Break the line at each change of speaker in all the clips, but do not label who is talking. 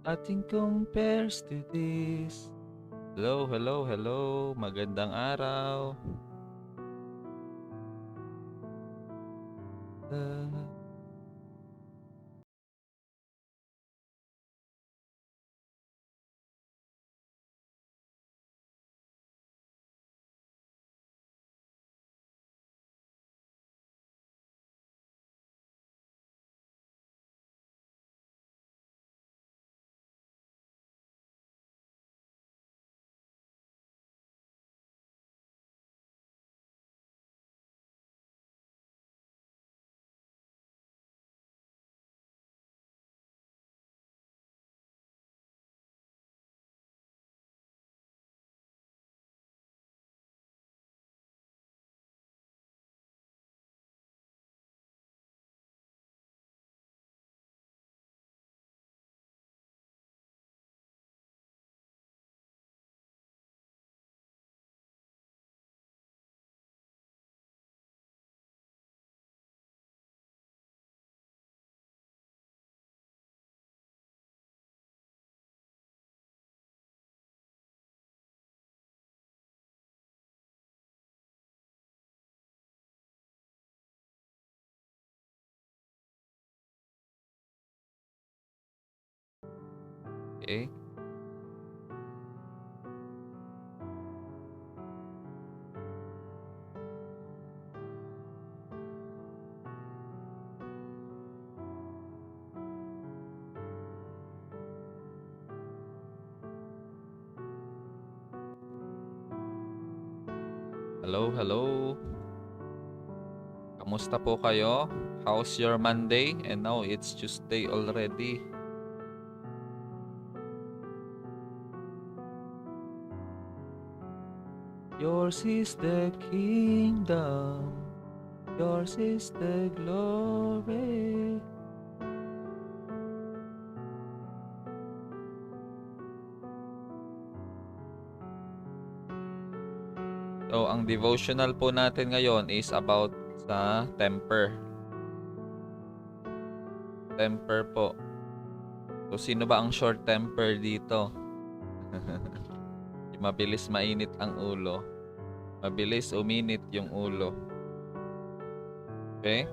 Nothing compares to this. Hello, hello, hello. Magandang araw. Okay. Hello, hello. Kamusta po kayo? How's your Monday? And now it's Tuesday already. Yours is the kingdom. Yours is the glory. So, ang devotional po natin ngayon is about sa temper. Temper po. So, sino ba ang short temper dito? Mabilis mainit ang ulo. Mabilis uminit yung ulo. Okay?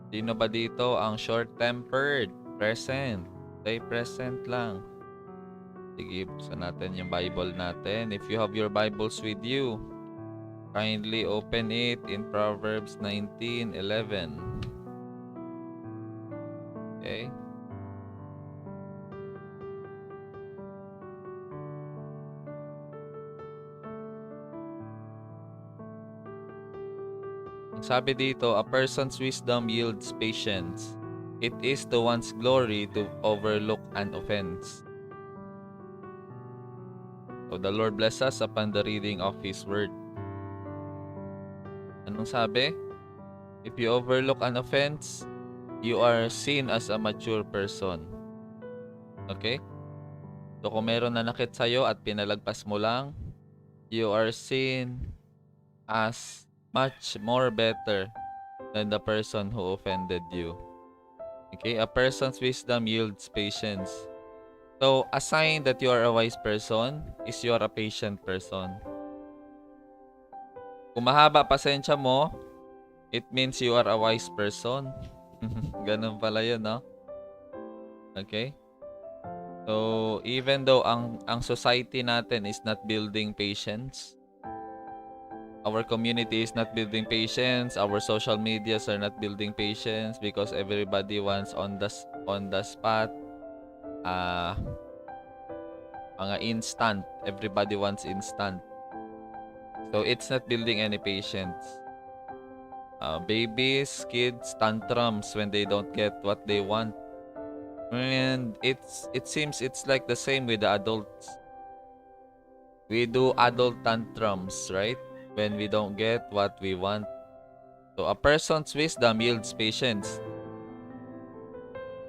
Sino ba dito ang short-tempered? Present. Stay present lang. Sige, buksan natin yung Bible natin. If you have your Bibles with you, kindly open it in Proverbs 19:11. Okay? Ang sabi dito, a person's wisdom yields patience. It is to one's glory to overlook an offense. So the Lord bless us upon the reading of His Word. Anong sabi? If you overlook an offense, you are seen as a mature person. Okay? So kung meron na nakit sa'yo at pinalagpas mo lang, you are seen as much more better than the person who offended you. Okay? A person's wisdom yields patience. So, a sign that you are a wise person is you are a patient person. Kung mahaba pasensya mo, it means you are a wise person. Ganun pala yun, no? Okay? So, even though ang society natin is not building patience, our community is not building patience, our social medias are not building patience because everybody wants on the spot, mga instant. Everybody wants instant. So, it's not building any patience. Babies, kids, tantrums when they don't get what they want. And it seems it's like the same with the adults. We do adult tantrums, right? When we don't get what we want. So a person's wisdom yields patience.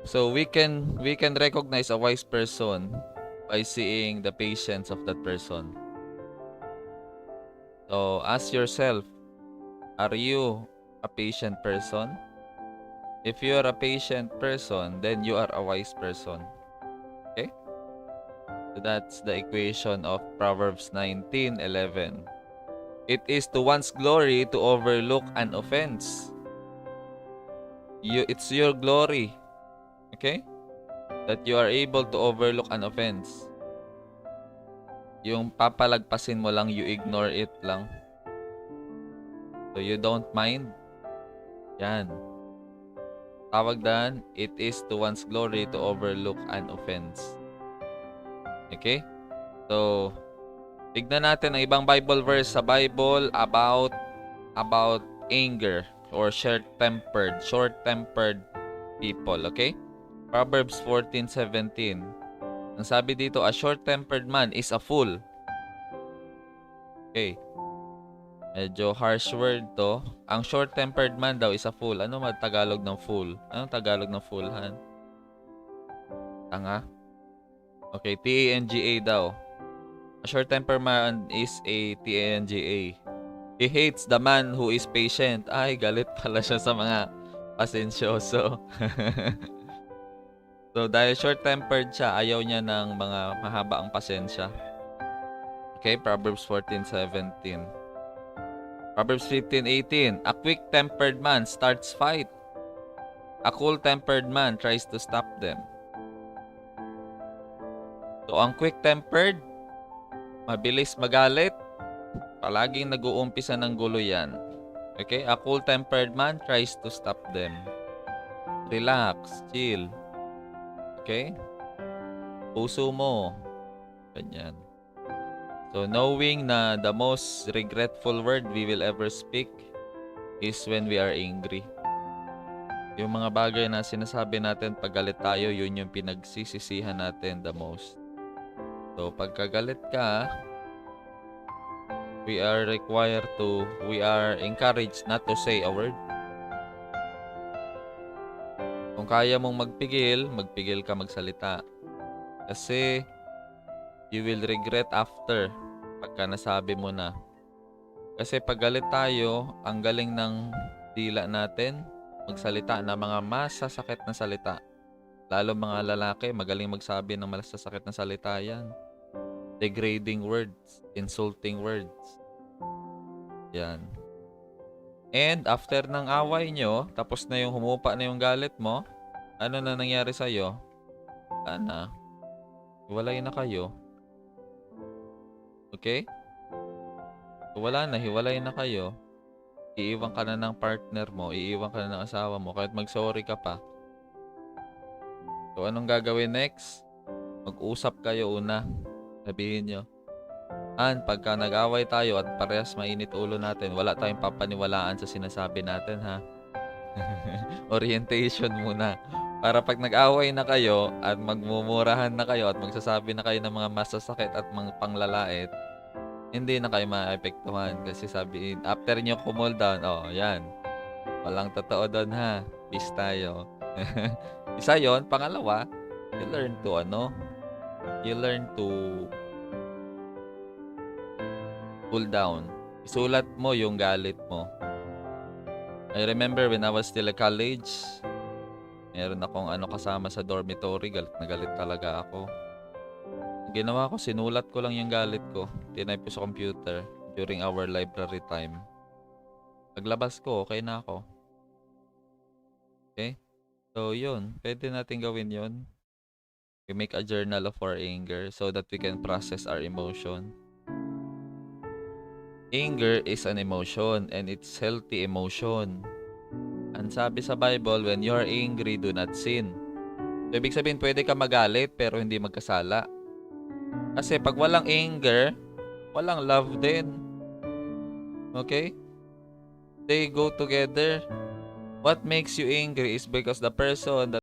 So we can recognize a wise person by seeing the patience of that person. So ask yourself, are you a patient person? If you are a patient person, then you are a wise person. Okay? So that's the equation of Proverbs 19:11. It is to one's glory to overlook an offense. It's your glory, okay? That you are able to overlook an offense. Yung papalagpasin mo lang, you ignore it lang. So you don't mind. Yan. Tawag dan, it is to one's glory to overlook an offense. Okay? So, tignan natin ang ibang Bible verse sa Bible about anger or short-tempered people, okay? Proverbs 14:17. Ang sabi dito, a short-tempered man is a fool. Okay. Medyo harsh word to. Ang short-tempered man daw is a fool. Ano man Tagalog ng fool? Anong Tagalog ng fool, Han? Tanga? Okay, T-A-N-G-A daw. A short-tempered man is a T-A-N-G-A. He hates the man who is patient. Ay, galit pala siya sa mga pasensyoso. So, dahil short-tempered siya, ayaw niya ng mga mahaba ang pasensya. Okay, Proverbs 14:17. Proverbs 15:18. A quick-tempered man starts fight. A cool-tempered man tries to stop them. So, ang quick-tempered, mabilis magalit, palaging nag-uumpisa ng gulo yan. Okay? A cool-tempered man tries to stop them. Relax, chill. Okay? Puso mo. Ganyan. So, knowing na the most regretful word we will ever speak is when we are angry. Yung mga bagay na sinasabi natin pag galit tayo, yun yung pinagsisisihan natin the most. So, pagkagalit ka, we are encouraged not to say a word. Kung kaya mong magpigil ka magsalita. Kasi, you will regret after pagka nasabi mo na. Kasi pag galit tayo, ang galing ng dila natin magsalita ng mga masasakit na salita. Lalo mga lalaki, magaling magsabi ng masasakit na salita yan. Degrading words, insulting words. Yan. And after ng away nyo, tapos na yung humupa na yung galit mo, ano na nangyari sa'yo? Sana, hiwalay na kayo. Okay? Wala na, hiwalay na kayo. Iiwan ka na ng partner mo, iiwan ka na ng asawa mo, kahit mag-sorry ka pa. So, anong gagawin next? Mag-usap kayo una. Sabihin nyo, pagka nag-away tayo at parehas mainit ulo natin, wala tayong papaniwalaan sa sinasabi natin, ha? Orientation muna. Para pag nag-away na kayo at magmumurahan na kayo at magsasabi na kayo ng mga masasakit at mga panglalait, hindi na kayo maapektuhan kasi sabihin, after nyo cool down, yan. Walang totoo doon, ha? Peace tayo. Isa yon. Pangalawa, you learn to cool down. Isulat mo yung galit mo. I remember when I was still a college, meron akong kasama sa dormitory, galit na galit talaga ako. Ang ginawa ko, sinulat ko lang yung galit ko. Tinype ko sa computer during our library time. Paglabas ko, okay na ako. Okay? So, yun. Pwede natin gawin yun. We make a journal of our anger so that we can process our emotion. Anger is an emotion and it's healthy emotion. Ang sabi sa Bible, when you are angry, do not sin. So, ibig sabihin, pwede ka magalit pero hindi magkasala. Kasi pag walang anger, walang love din. Okay? They go together. What makes you angry is because the person that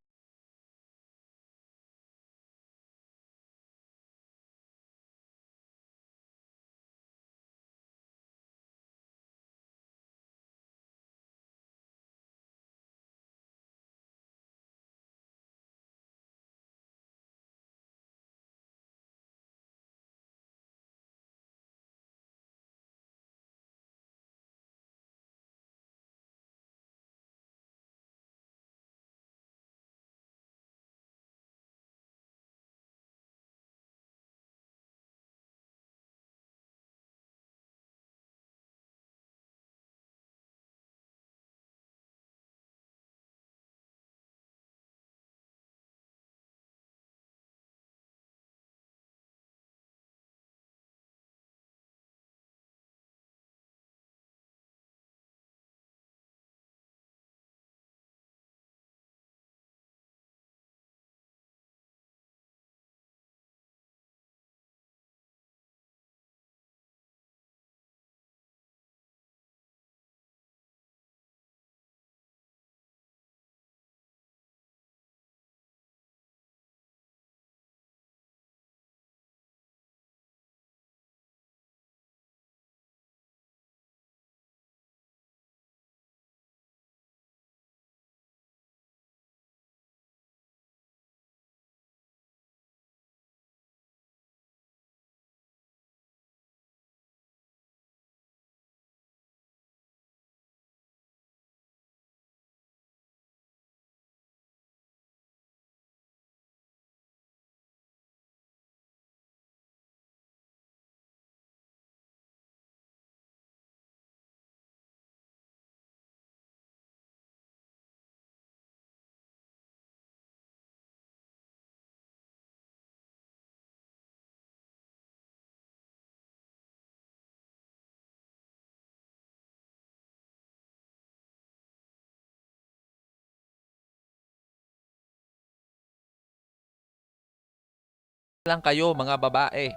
lang kayo, mga babae.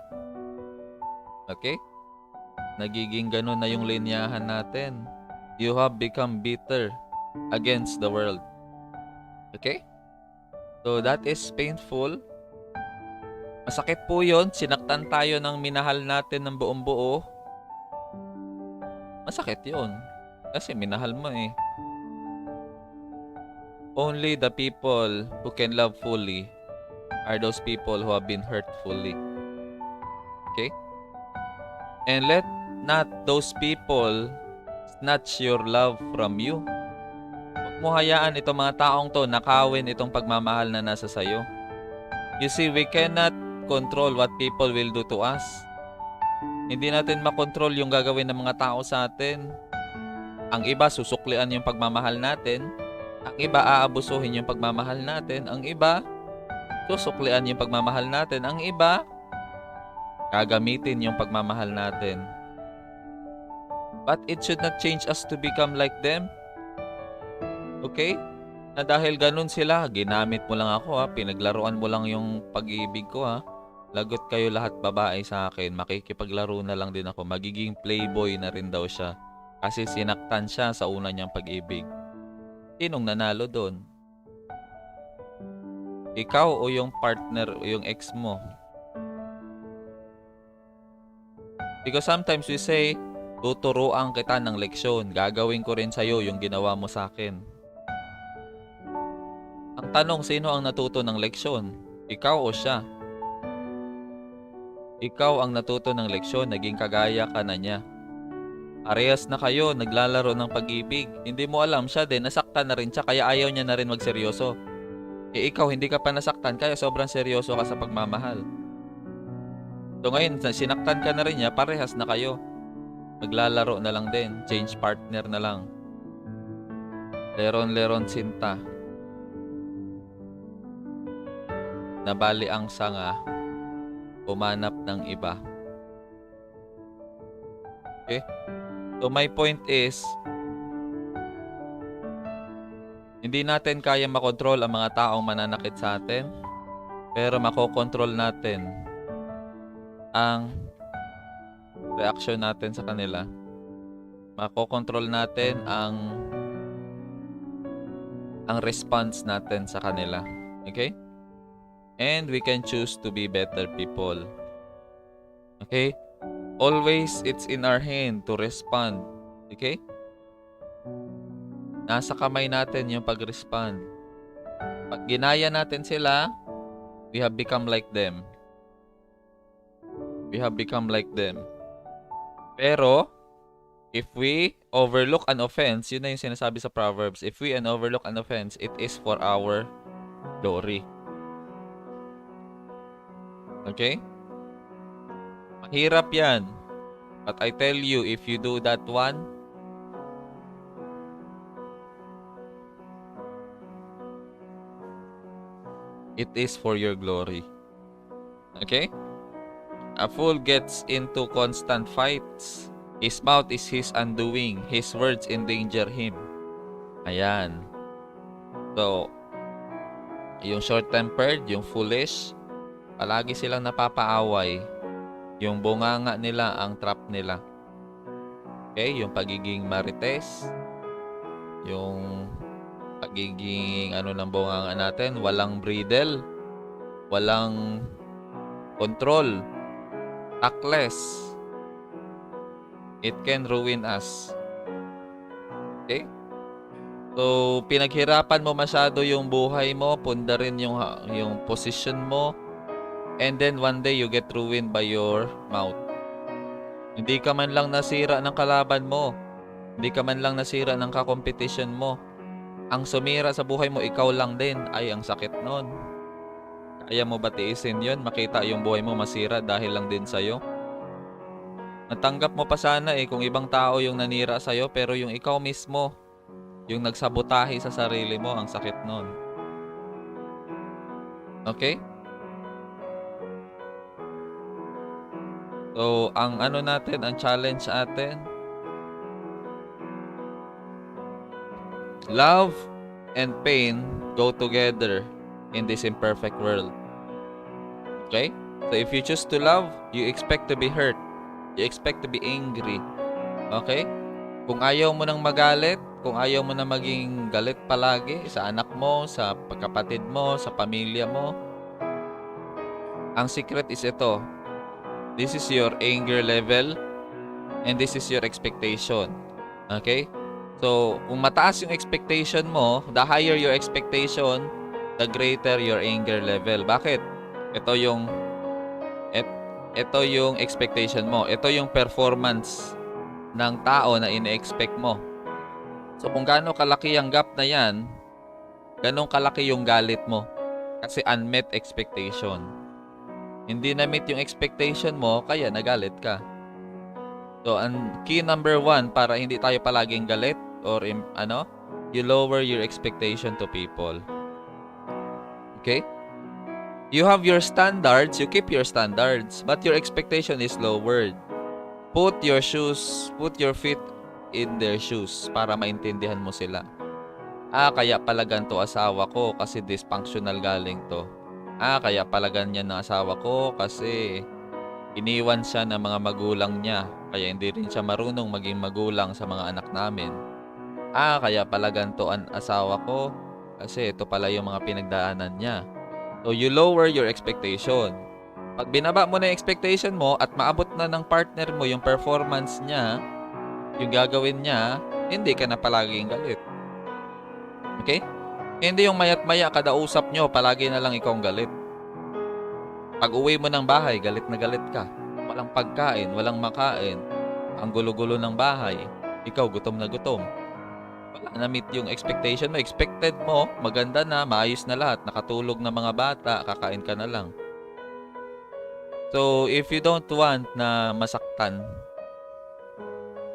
Okay? Nagiging ganun na yung linyahan natin. You have become bitter against the world. Okay? So that is painful. Masakit po yun. Sinaktan tayo ng minahal natin ng buong buo. Masakit yun. Kasi minahal mo eh. Only the people who can love fully are those people who have been hurt fully. Okay? And let not those people snatch your love from you. Huwag mo hayaan itong mga taong to nakawin itong pagmamahal na nasa sayo. You see, we cannot control what people will do to us. Hindi natin makontrol yung gagawin ng mga tao sa atin. Ang iba, susuklian yung pagmamahal natin. Ang iba, aabusuhin yung pagmamahal natin. Ang iba, susuklian yung pagmamahal natin. Ang iba, gagamitin yung pagmamahal natin. But it should not change us to become like them. Okay? Na dahil ganun sila, ginamit mo lang ako ha, pinaglaruan mo lang yung pag-ibig ko ha. Lagot kayo lahat babae sa akin, makikipaglaro na lang din ako. Magiging playboy na rin daw siya. Kasi sinaktan siya sa una niyang pag-ibig. Sinong nanalo doon? Ikaw o yung partner o yung ex mo? Because sometimes we say, tuturuan kita ng leksyon. Gagawin ko rin sa'yo yung ginawa mo sa akin. Ang tanong, sino ang natuto ng leksyon? Ikaw o siya? Ikaw ang natuto ng leksyon, naging kagaya ka na niya. Parehas na kayo, naglalaro ng pag-ibig. Hindi mo alam, siya din, nasaktan na rin siya, kaya ayaw niya na rin magseryoso. Ikaw, hindi ka pa nasaktan, kaya sobrang seryoso ka sa pagmamahal. So ngayon, sinaktan ka na rin niya, parehas na kayo. Maglalaro na lang din, change partner na lang. Leron-leron sinta. Nabali ang sanga, umanap ng iba. Okay? So my point is, hindi natin kaya makontrol ang mga taong mananakit sa atin, pero makokontrol natin ang reaction natin sa kanila. Makokontrol natin ang response natin sa kanila. Okay? And we can choose to be better people. Okay? Always, it's in our hand to respond. Okay? Nasa kamay natin yung pag-respond. Pag ginaya natin sila, we have become like them. We have become like them. Pero, if we overlook an offense, yun na yung sinasabi sa Proverbs, if we overlook an offense, it is for our glory. Okay? Mahirap yan. But I tell you, if you do that one, it is for your glory. Okay? A fool gets into constant fights. His mouth is his undoing. His words endanger him. Ayan. So, yung short-tempered, yung foolish, palagi silang napapaaway. Yung bunganga nila, ang trap nila. Okay? Yung pagiging marites, yung pagiging ng bunganga natin, walang bridle, walang control, tactless. It can ruin us. Okay? So, pinaghirapan mo masyado yung buhay mo, pundarin yung position mo, and then one day you get ruined by your mouth. Hindi ka man lang nasira ng kalaban mo. Hindi ka man lang nasira ng kakompetition mo. Ang sumira sa buhay mo, ikaw lang din. Ay, ang sakit nun. Kaya mo ba tiisin yun? Makita yung buhay mo masira dahil lang din sa'yo? Natanggap mo pa sana kung ibang tao yung nanira sa'yo, pero yung ikaw mismo, yung nagsabotahe sa sarili mo, ang sakit nun. Okay? So, ang natin, ang challenge atin, love and pain go together in this imperfect world. Okay? So if you choose to love, you expect to be hurt. You expect to be angry. Okay? Kung ayaw mo nang magalit, kung ayaw mo na maging galit palagi sa anak mo, sa kapatid mo, sa pamilya mo, ang secret is ito. This is your anger level and this is your expectation. Okay? So, kung mataas yung expectation mo, the higher your expectation, the greater your anger level. Bakit? Ito yung expectation mo. Ito yung performance ng tao na ine-expect mo. So, kung gaano kalaki ang gap na yan, ganun kalaki yung galit mo. Kasi unmet expectation. Hindi na-meet yung expectation mo, kaya nagalit ka. So, ang key number 1 para hindi tayo palaging galit or you lower your expectation to people. Okay? You have your standards, you keep your standards, but your expectation is lowered. Put your feet in their shoes para maintindihan mo sila. Kaya pala ganito asawa ko kasi dysfunctional galing to. Kaya pala ganyan ng asawa ko kasi iniwan siya ng mga magulang niya. Kaya hindi rin siya marunong maging magulang sa mga anak namin. Kaya pala ganito ang asawa ko kasi ito pala yung mga pinagdaanan niya. So, you lower your expectation. Pag binaba mo na yung expectation mo at maabot na ng partner mo yung performance niya, yung gagawin niya, hindi ka na palaging galit. Okay? Hindi yung mayat-maya kada usap nyo, palagi na lang ikaw galit. Pag uwi mo ng bahay, galit na galit ka. Walang pagkain, walang makain. Ang gulo-gulo ng bahay. Ikaw gutom na gutom. Wala na meet yung expectation mo. Expected mo, maganda na, maayos na lahat. Nakatulog na mga bata, kakain ka na lang. So, if you don't want na masaktan,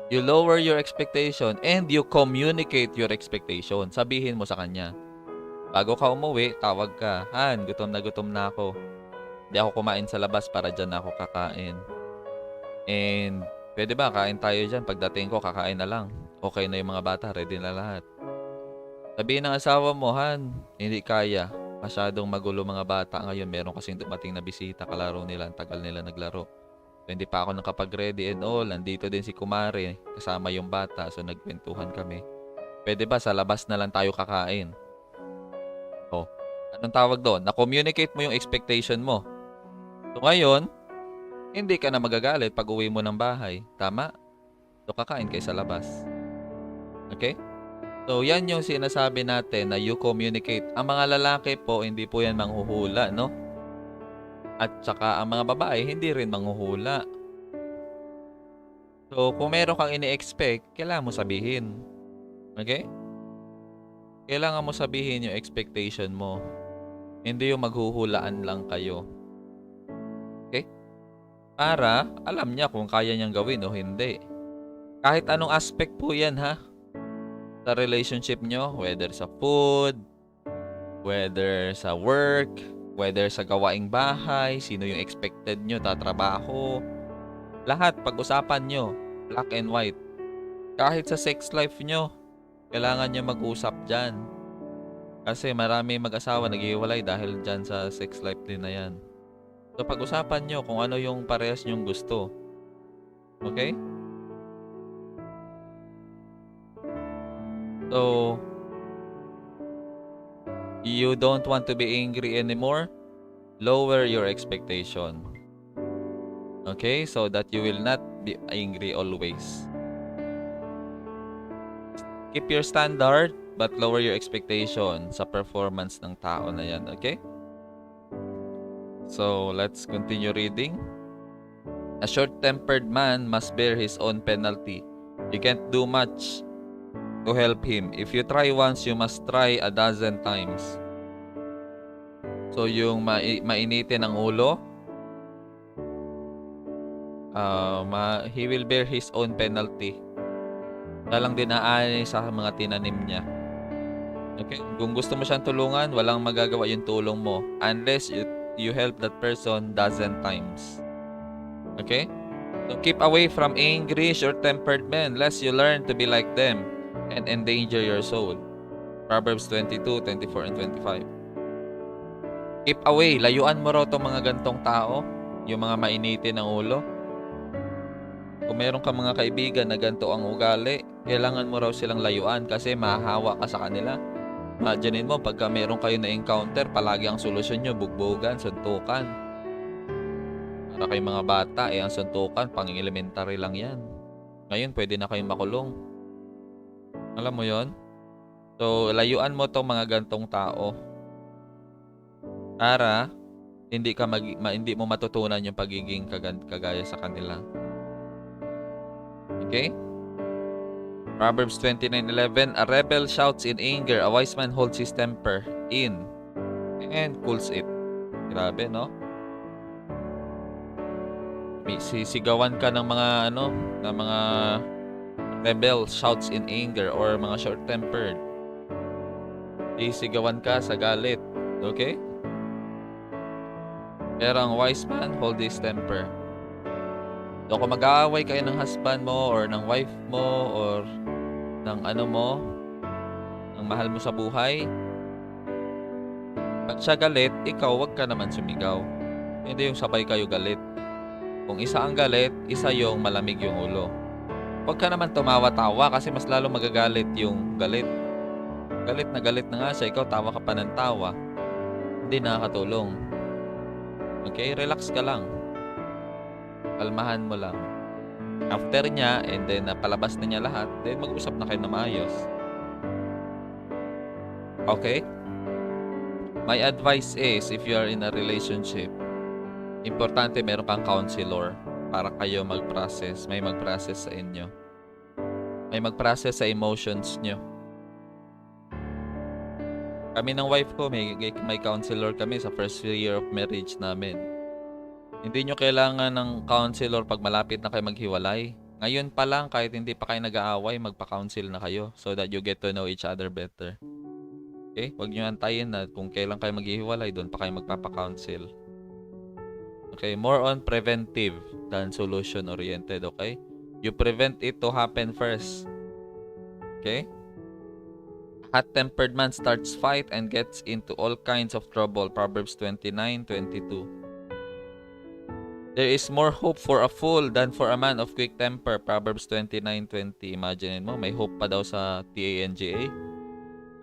you lower your expectation and you communicate your expectation. Sabihin mo sa kanya. Bago ka umuwi, tawag ka. Han, gutom na ako. Hindi ako kumain sa labas para dyan ako kakain. And, pwede ba, kain tayo dyan. Pagdating ko, kakain na lang. Okay na yung mga bata, ready na lahat. Sabihin ng asawa mo, Han, hindi kaya. Masyadong magulo mga bata ngayon. Meron kasing dumating na bisita, kalaro nila, ang tagal nila naglaro. So, hindi pa ako nakapag-ready and all. Nandito din si Kumare, kasama yung bata. So, nagkwentuhan kami. Pwede ba, sa labas na lang tayo kakain? O, anong tawag doon? Na-communicate mo yung expectation mo. So, ngayon, hindi ka na magagalit pag uwi mo ng bahay. Tama? So, kakain kayo sa labas. Okay? So, yan yung sinasabi natin na you communicate. Ang mga lalaki po, hindi po yan manghuhula, no? At saka ang mga babae, hindi rin manghuhula. So, kung meron kang ini-expect, kailangan mo sabihin. Okay? Kailangan mo sabihin yung expectation mo. Hindi yung maghuhulaan lang kayo. Okay? Para alam niya kung kaya niyang gawin o hindi. Kahit anong aspect po yan, ha? Sa relationship nyo, whether sa food, whether sa work, whether sa gawaing bahay, sino yung expected nyo, tatrabaho. Lahat, pag-usapan nyo, black and white. Kahit sa sex life nyo, kailangan nyo mag-usap dyan. Kasi marami mag-asawa naghihiwalay dahil dyan sa sex life din na yan. So, pag-usapan nyo kung ano yung parehas nyong gusto. Okay? So, you don't want to be angry anymore? Lower your expectation. Okay? So that you will not be angry always. Keep your standard, but lower your expectation sa performance ng tao na yan. Okay? So, let's continue reading. A short-tempered man must bear his own penalty. You can't do much to help him. If you try once, you must try a dozen times. So, yung mainitin ang ulo, he will bear his own penalty. Walang dinaanin sa mga tinanim niya. Okay? Kung gusto mo siyang tulungan, walang magagawa yung tulong mo unless you help that person dozen times. Okay? So, keep away from angry, short-tempered men lest you learn to be like them and endanger your soul. Proverbs 22:24 and 25. Keep away. Layuan mo raw itong mga gantong tao. Yung mga mainitin ng ulo. Kung meron ka mga kaibigan na ganito ang ugali, kailangan mo raw silang layuan kasi mahahawa ka sa kanila. Imaginin mo, pagka meron kayo na encounter, palagi ang solusyon nyo, bugbogan, suntukan. Para kayong mga bata, ang suntukan, pang-elementary lang yan. Ngayon, pwede na kayong makulong. Alam mo yon? So, layuan mo tong mga gantong tao. Para hindi mo matutunan yung pagiging kagaya sa kanila. Okay? Proverbs 29:11, a rebel shouts in anger, a wise man holds his temper in and cools it. Grabe, no? Sisigawan ka ng mga rebel shouts in anger or mga short-tempered. Sisigawan ka sa galit. Okay? Pero ang wise man hold his temper. So kung mag-aaway kayo ng husband mo or ng wife mo or ng ng mahal mo sa buhay, pag siya galit, ikaw wag ka naman sumigaw. Hindi yung sabay kayo galit. Kung isa ang galit, isa yung malamig yung ulo. Huwag ka naman tumawa-tawa kasi mas lalo magagalit yung galit. Galit na nga siya, ikaw tawa ka pa ng tawa. Hindi nakakatulong. Okay? Relax ka lang. Kalmahan mo lang. After niya, and then napalabas na niya lahat, then mag-usap na kayo na maayos. Okay? My advice is, if you are in a relationship, importante meron kang counselor para kayo mag-process. May mag-process sa inyo. May mag-process sa emotions nyo. Kami ng wife ko, may counselor kami sa first year of marriage namin. Hindi nyo kailangan ng counselor pag malapit na kayo maghiwalay. Ngayon pa lang, kahit hindi pa kayo nag-aaway, magpa-counsel na kayo so that you get to know each other better. Okay? Huwag nyo antayin na kung kailan kayo maghihiwalay, doon pa kayo magpapa-counsel. Okay? More on preventive than solution-oriented. Okay? You prevent it to happen first. Okay? Hot-tempered man starts fight and gets into all kinds of trouble. Proverbs 29:22. There is more hope for a fool than for a man of quick temper. Proverbs 29:20. Imagine mo, may hope pa daw sa TANGA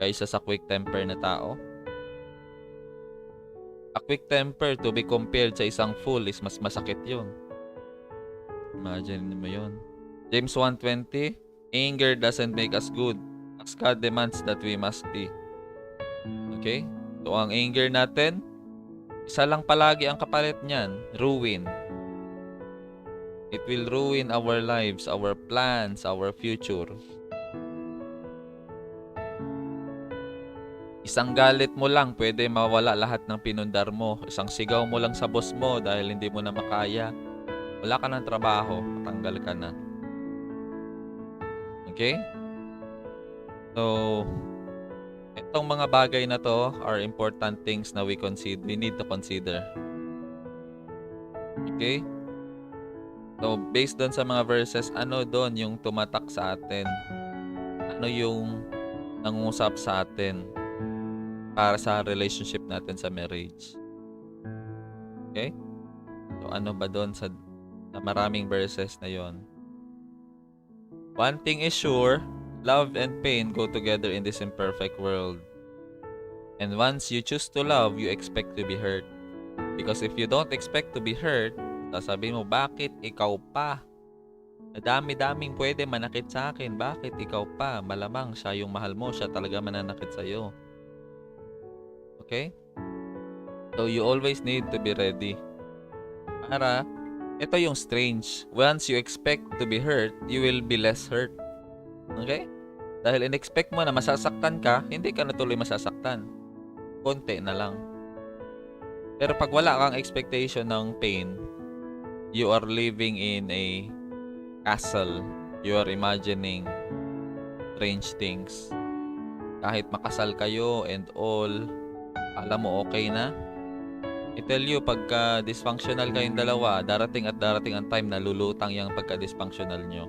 kaysa sa quick temper na tao. A quick temper to be compared sa isang fool is mas masakit yun. Imagine mo yun. James 1:20. Anger doesn't make us good, as God demands that we must be. Okay? So, ang anger natin, isa lang palagi ang kapalit niyan, ruin. It will ruin our lives, our plans, our future. Isang galit mo lang, pwede mawala lahat ng pinundar mo. Isang sigaw mo lang sa boss mo dahil hindi mo na makaya. Wala ka ng trabaho, matanggal ka na. Okay? So, itong mga bagay na to are important things na we need to consider. Okay? So, based doon sa mga verses, ano doon yung tumatak sa atin? Ano yung nangungusap sa atin para sa relationship natin sa marriage? Okay? So, ano ba doon sa maraming verses na yon? One thing is sure, love and pain go together in this imperfect world. And once you choose to love, you expect to be hurt. Because if you don't expect to be hurt, sasabihin mo, bakit ikaw pa? Dami-daming pwede manakit sa akin. Bakit ikaw pa? Malamang siya yung mahal mo. Siya talaga mananakit sa'yo. Okay? So, you always need to be ready. Para, ito yung strange. Once you expect to be hurt, you will be less hurt. Okay? Dahil in-expect mo na masasaktan ka, hindi ka na tuloy masasaktan. Konti na lang. Pero pag wala kang expectation ng pain, you are living in a castle. You are imagining strange things. Kahit makasal kayo and all, alam mo okay na. I tell you, pagka dysfunctional kayong dalawa, darating ang time na lulutang yung pagka-dysfunctional nyo.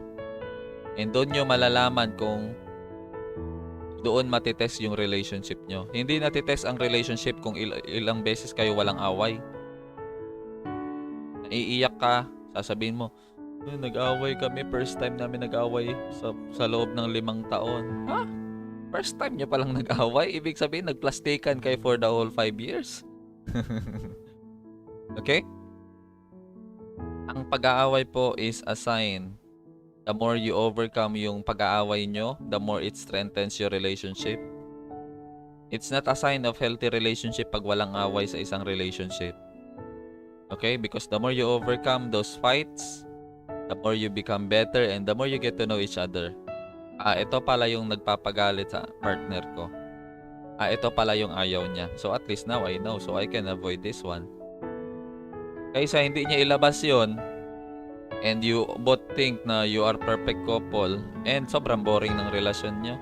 And doon nyo malalaman kung doon matitest yung relationship nyo. Hindi natitest ang relationship kung ilang beses kayo walang away. Iiyak ka, sasabihin mo, nag-away kami, first time namin nag-away sa loob ng 5 taon. Ha? First time niyo palang nag-away? Ibig sabihin, nagplastikan kayo for the whole 5 years? Okay? Ang pag-aaway po is a sign. The more you overcome yung pag-aaway nyo, the more it strengthens your relationship. It's not a sign of healthy relationship pag walang away sa isang relationship. Okay? Because the more you overcome those fights, the more you become better and the more you get to know each other. Ito pala yung nagpapagalit sa partner ko. Ito pala yung ayaw niya. So at least now I know. So I can avoid this one. Kaysa hindi niya ilabas yon and you both think na you are perfect couple and sobrang boring ng relasyon niyo.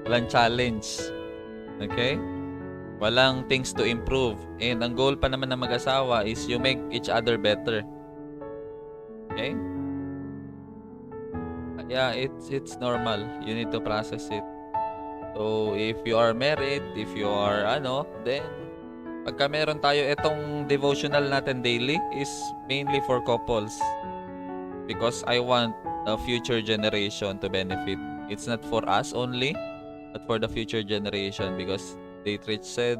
Walang challenge. Okay? Walang things to improve. And ang goal pa naman ng mag-asawa is you make each other better. Okay? Yeah, it's normal. You need to process it. So, if you are married, if you are then pagka meron tayo itong devotional natin daily is mainly for couples. Because I want the future generation to benefit. It's not for us only, but for the future generation because Dietrich said,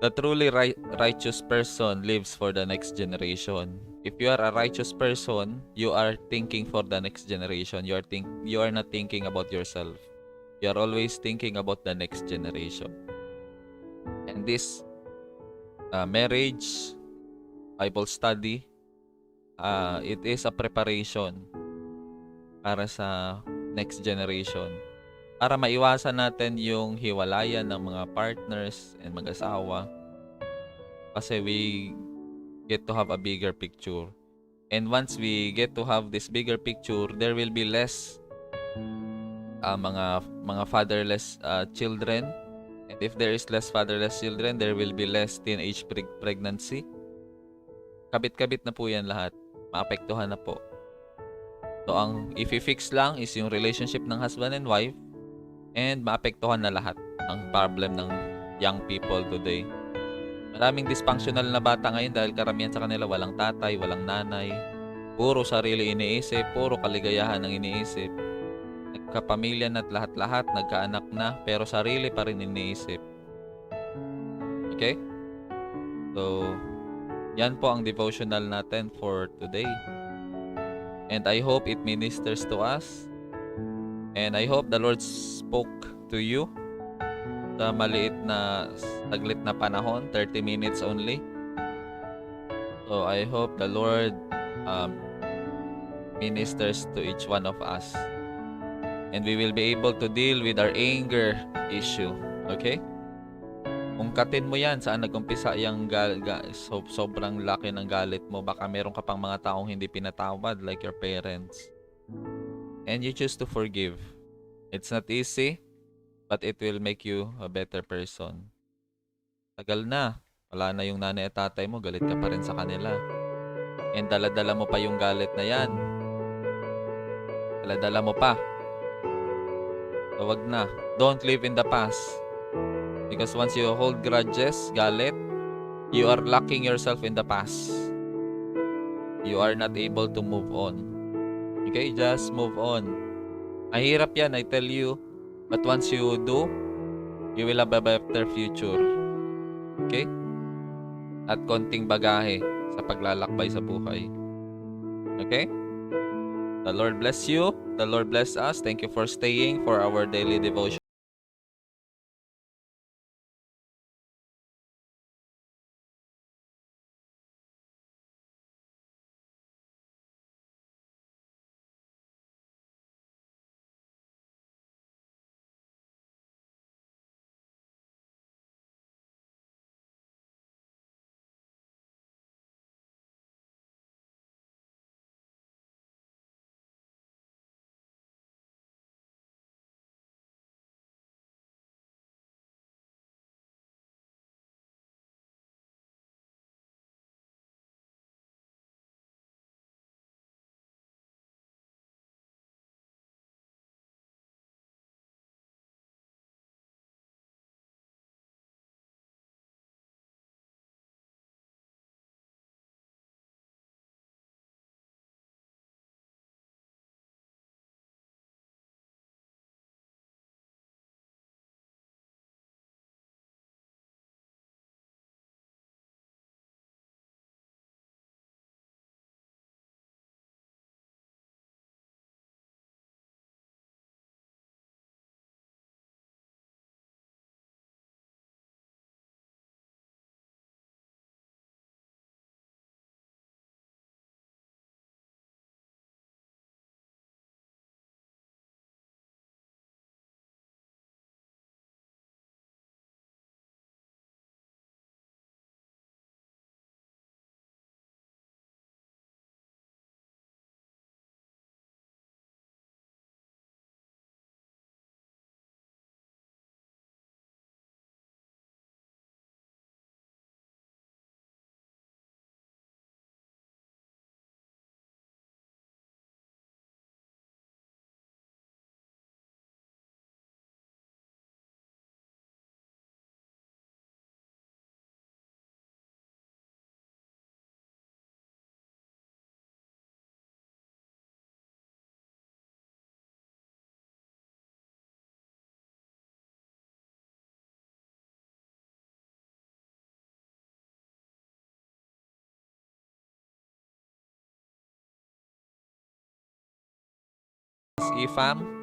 the truly righteous person lives for the next generation. If you are a righteous person, you are thinking for the next generation. You are not thinking about yourself. You are always thinking about the next generation. And this marriage, Bible study, it is a preparation para sa next generation. Para maiwasan natin yung hiwalayan ng mga partners and mag-asawa. Kasi we get to have a bigger picture. And once we get to have this bigger picture, there will be less mga fatherless children. And if there is less fatherless children, there will be less teenage pregnancy. Kabit-kabit na po yan lahat. Maapektuhan na po. So, ang i-fix lang is yung relationship ng husband and wife and maapektuhan na lahat ang problem ng young people today. Maraming dysfunctional na bata ngayon dahil karamihan sa kanila walang tatay, walang nanay. Puro sarili iniisip, puro kaligayahan ang iniisip. Nagkapamilya na't lahat-lahat, nagkaanak na, pero sarili pa rin iniisip. Okay? So, yan po ang devotional natin for today. And I hope it ministers to us. And I hope the Lord spoke to you sa maliit na saglit na panahon, 30 minutes only. So I hope the Lord ministers to each one of us. And we will be able to deal with our anger issue. Okay? Ungkatin mo yan, saan nag-umpisa yung sobrang laki ng galit mo. Baka meron ka pang mga taong hindi pinatawad like your parents. And you choose to forgive. It's not easy, but it will make you a better person. Tagal na. Wala na yung nanay at tatay mo, galit ka pa rin sa kanila. And dala-dala mo pa yung galit na yan. Dala-dala mo pa. So wag na. Don't live in the past. Because once you hold grudges, galit, you are locking yourself in the past. You are not able to move on. Okay, just move on. Mahirap yan, I tell you. But once you do, you will have a better future. Okay? At konting bagahe sa paglalakbay sa buhay. Okay? The Lord bless you. The Lord bless us. Thank you for staying for our daily devotion. EFAM.